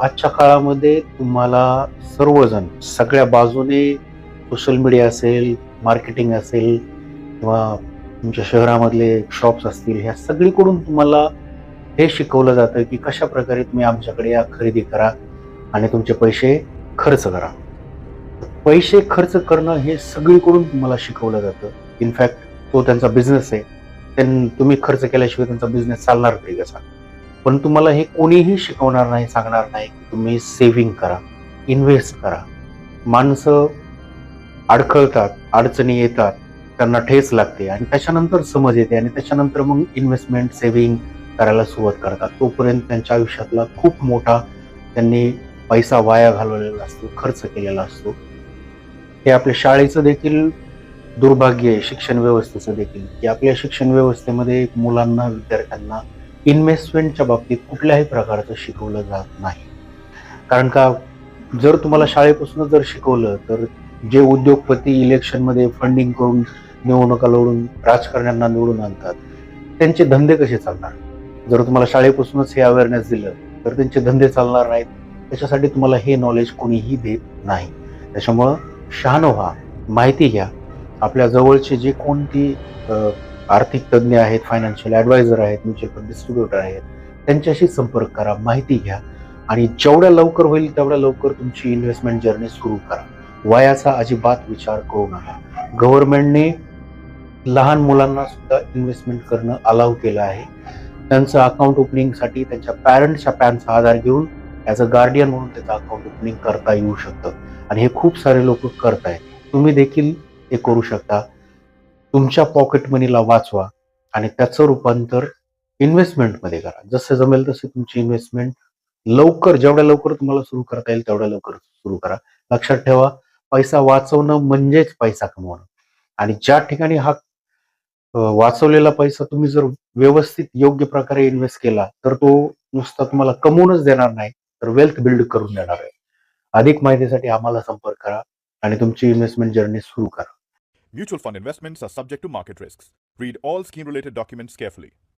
आजच्या काळामध्ये तुम्हाला सर्वजण सगळ्या बाजूने सोशल मीडिया असेल, मार्केटिंग असेल किंवा तुमच्या शहरामधले शॉप्स असतील, ह्या सगळीकडून तुम्हाला हे शिकवलं जातं, की कशाप्रकारे तुम्ही आमच्याकडे या, खरेदी करा आणि तुमचे पैसे खर्च करा. पैसे खर्च करणं हे सगळीकडून तुम्हाला शिकवलं जातं. इनफॅक्ट तो त्यांचा बिझनेस आहे. तुम्ही खर्च केल्याशिवाय त्यांचा बिझनेस चालणार तरी कसा? पण तुम्हाला हे कोणीही शिकवणार नाही, सांगणार नाही, की तुम्ही सेव्हिंग करा, इन्व्हेस्ट करा. माणसं अडखळतात, अडचणी येतात, त्यांना ठेच लागते आणि त्याच्यानंतर समज येते आणि त्याच्यानंतर मग इन्व्हेस्टमेंट, सेव्हिंग करायला सुरुवात करतात. तोपर्यंत त्यांच्या आयुष्यातला खूप मोठा त्यांनी पैसा वाया घालवलेला असतो, खर्च केलेला असतो. हे आपल्या शाळेचं देखील दुर्भाग्य आहे, शिक्षण व्यवस्थेचं देखील, की आपल्या शिक्षण व्यवस्थेमध्ये मुलांना, विद्यार्थ्यांना इन्व्हेस्टमेंटच्या बाबतीत कुठल्याही प्रकारचं शिकवलं जात नाही. कारण का, जर तुम्हाला शाळेपासूनच जर शिकवलं, तर जे उद्योगपती इलेक्शनमध्ये फंडिंग करून निवडणुका लढून राजकारण्यांना निवडून आणतात, त्यांचे धंदे कसे चालणार? जर तुम्हाला शाळेपासूनच हे अवेअरनेस दिलं, तर त्यांचे धंदे चालणार नाहीत. त्याच्यासाठी तुम्हाला हे नॉलेज कोणीही देत नाही. त्याच्यामुळं शहाणं व्हा, माहिती घ्या. आपल्या जवळचे जे कोणती आर्थिक तज्ज्ञ आहेत, फायनान्शियल ॲडवायझर आहेत, म्युच्युअल फंड डिस्ट्रीब्युटर आहेत, त्यांच्याशी संपर्क करा, माहिती घ्या आणि जेवढ्या लवकर होईल तेवढ्या लवकर तुमची इन्व्हेस्टमेंट जर्नी सुरू करा. वयाचा अजिबात विचार करू नका. गव्हर्नमेंटने लहान मुलांना सुद्धा इन्व्हेस्टमेंट करणं अलाव केलं आहे. त्यांचं अकाउंट ओपनिंगसाठी त्यांच्या पॅरेंट्सच्या पॅनचा आधार घेऊन ॲज अ गार्डियन म्हणून त्याचं अकाउंट ओपनिंग करता येऊ शकतं आणि हे खूप सारे लोक करत आहेत. तुम्ही देखील हे करू शकता. तुमच्या पॉकेट मनीला वाचवा आणि त्याचं रूपांतर इन्व्हेस्टमेंटमध्ये करा. जसं जमेल तसे तुमची इन्व्हेस्टमेंट लवकर, जेवढ्या लवकर तुम्हाला सुरू करता येईल तेवढ्या लवकर सुरू करा. लक्षात ठेवा, पैसा वाचवणं म्हणजेच पैसा कमवणं आणि ज्या ठिकाणी हा वाचवलेला पैसा तुम्ही जर व्यवस्थित योग्य प्रकारे इन्व्हेस्ट केला, तर तो नुसता तुम्हाला कमवूनच देणार नाही, तर वेल्थ बिल्ड करून देणार आहे. अधिक माहितीसाठी आम्हाला संपर्क करा आणि तुमची इन्व्हेस्टमेंट जर्नी सुरू करा. Mutual fund investments are subject to market risks. Read all scheme related documents carefully.